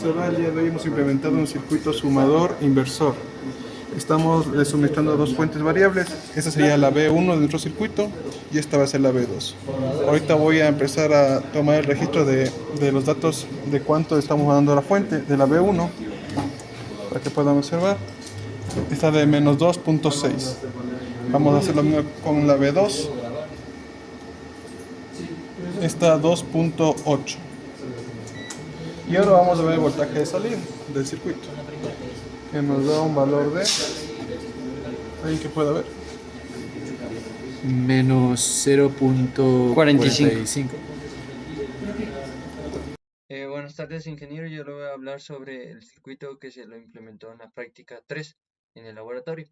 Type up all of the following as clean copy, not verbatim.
observar, el día de hoy hemos implementado un circuito sumador inversor. Estamos suministrando dos fuentes variables. Esta sería la B1 de nuestro circuito y esta va a ser la B2. Ahorita voy a empezar a tomar el registro de los datos de cuánto estamos dando a la fuente de la B1 para que puedan observar. Está de menos 2.6. Vamos a hacer lo mismo con la B2. Está 2.8. Y ahora vamos a ver el voltaje de salida del circuito, que nos da un valor de, ahí que pueda ver, menos 0.45. Buenas tardes, ingeniero. Yo le voy a hablar sobre el circuito que se lo implementó en la práctica 3 en el laboratorio.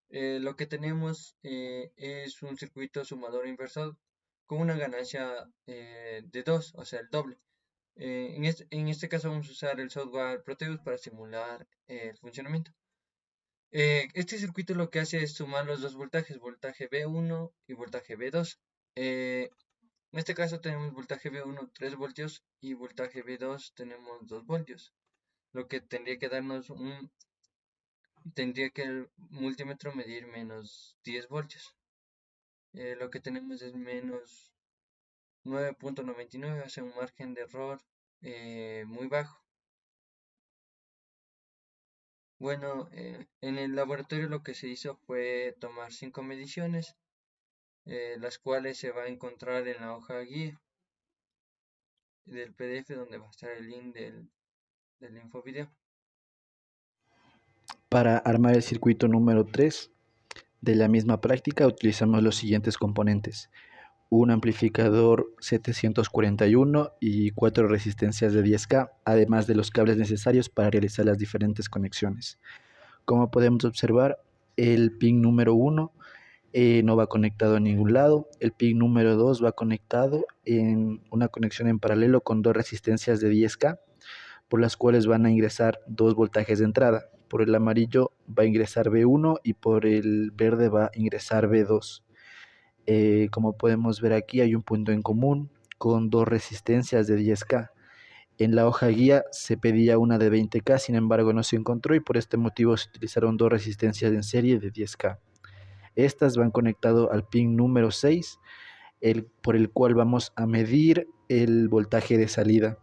Lo que tenemos es un circuito sumador inversor con una ganancia de 2, o sea, el doble. En este caso vamos a usar el software Proteus para simular el funcionamiento. Este circuito lo que hace es sumar los dos voltajes, voltaje B1 y voltaje B2. En este caso tenemos voltaje B1 3 voltios y voltaje B2 tenemos 2 voltios. Lo que tendría que el multímetro medir menos 10 voltios. Lo que tenemos es menos 9.99, hace un margen de error muy bajo. Bueno, en el laboratorio lo que se hizo fue tomar 5 mediciones, las cuales se va a encontrar en la hoja guía del PDF, donde va a estar el link del infovideo. Para armar el circuito número 3 de la misma práctica utilizamos los siguientes componentes: un amplificador 741 y 4 resistencias de 10K, además de los cables necesarios para realizar las diferentes conexiones. Como podemos observar, el pin número 1 no va conectado a ningún lado, el pin número 2 va conectado en una conexión en paralelo con dos resistencias de 10K, por las cuales van a ingresar dos voltajes de entrada. Por el amarillo va a ingresar B1 y por el verde va a ingresar B2. Como podemos ver aquí, hay un punto en común con dos resistencias de 10K. En la hoja guía se pedía una de 20K, sin embargo no se encontró y por este motivo se utilizaron dos resistencias en serie de 10K. Estas van conectado al pin número 6, por el cual vamos a medir el voltaje de salida.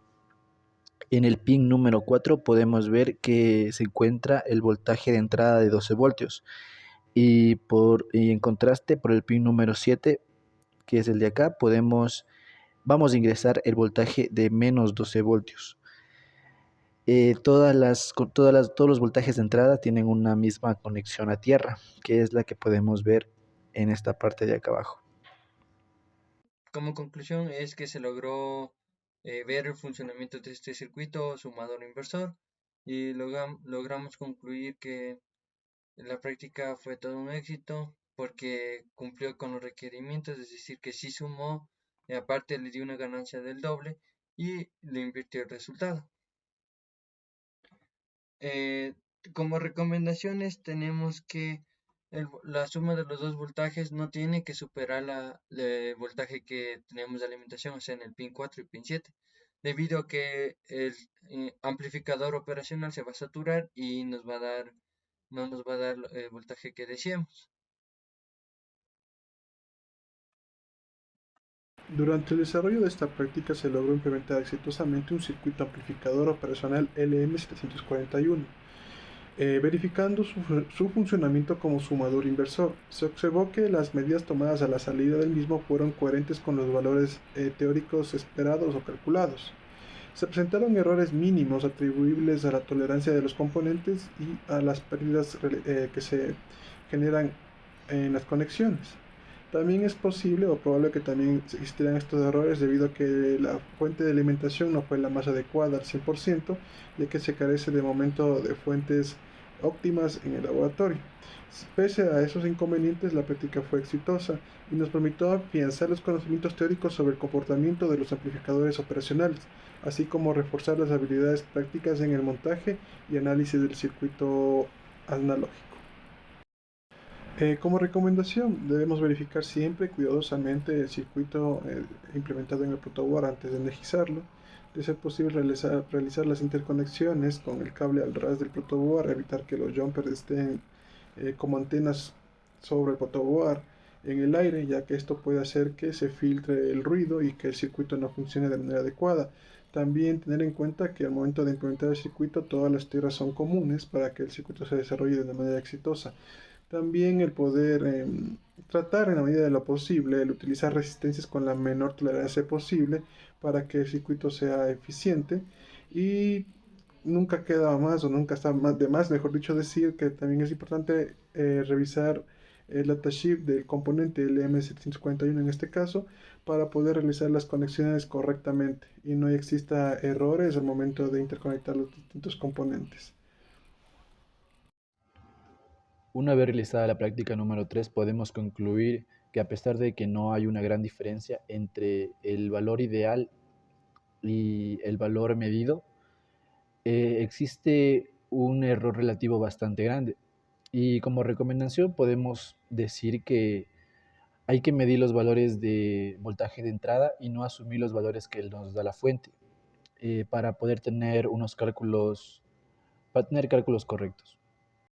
En el pin número 4 podemos ver que se encuentra el voltaje de entrada de 12 voltios y en contraste por el pin número 7, que es el de acá, vamos a ingresar el voltaje de menos 12 voltios. Todos los voltajes de entrada tienen una misma conexión a tierra, que es la que podemos ver en esta parte de acá abajo. Como conclusión es que se logró ver el funcionamiento de este circuito sumador inversor y logramos concluir que la práctica fue todo un éxito porque cumplió con los requerimientos, es decir, que sí sumó, y aparte le dio una ganancia del doble y le invirtió el resultado. Eh, Como recomendaciones tenemos que la suma de los dos voltajes no tiene que superar el voltaje que tenemos de alimentación, o sea, en el pin 4 y pin 7, debido a que el amplificador operacional se va a saturar y no nos va a dar el voltaje que deseamos. Durante el desarrollo de esta práctica se logró implementar exitosamente un circuito amplificador operacional LM741. Verificando su funcionamiento como sumador inversor, se observó que las medidas tomadas a la salida del mismo fueron coherentes con los valores teóricos esperados o calculados. Se presentaron errores mínimos atribuibles a la tolerancia de los componentes y a las pérdidas que se generan en las conexiones. También es posible o probable que también existieran estos errores debido a que la fuente de alimentación no fue la más adecuada al 100%, ya que se carece de momento de fuentes óptimas en el laboratorio. Pese a esos inconvenientes, la práctica fue exitosa y nos permitió afianzar los conocimientos teóricos sobre el comportamiento de los amplificadores operacionales, así como reforzar las habilidades prácticas en el montaje y análisis del circuito analógico. Como recomendación, debemos verificar siempre cuidadosamente el circuito implementado en el protoboard antes de energizarlo. De ser posible realizar las interconexiones con el cable al ras del protoboard, evitar que los jumpers estén como antenas sobre el protoboard en el aire, ya que esto puede hacer que se filtre el ruido y que el circuito no funcione de manera adecuada. También tener en cuenta que al momento de implementar el circuito todas las tierras son comunes para que el circuito se desarrolle de una manera exitosa. También el poder tratar en la medida de lo posible el utilizar resistencias con la menor tolerancia posible para que el circuito sea eficiente y nunca queda más o nunca está más de más, mejor dicho, decir que también es importante revisar el datasheet del componente LM741 en este caso para poder realizar las conexiones correctamente y no exista errores al momento de interconectar los distintos componentes. Una vez realizada la práctica número 3, podemos concluir que a pesar de que no hay una gran diferencia entre el valor ideal y el valor medido, existe un error relativo bastante grande. Y como recomendación podemos decir que hay que medir los valores de voltaje de entrada y no asumir los valores que nos da la fuente para poder tener para tener cálculos correctos.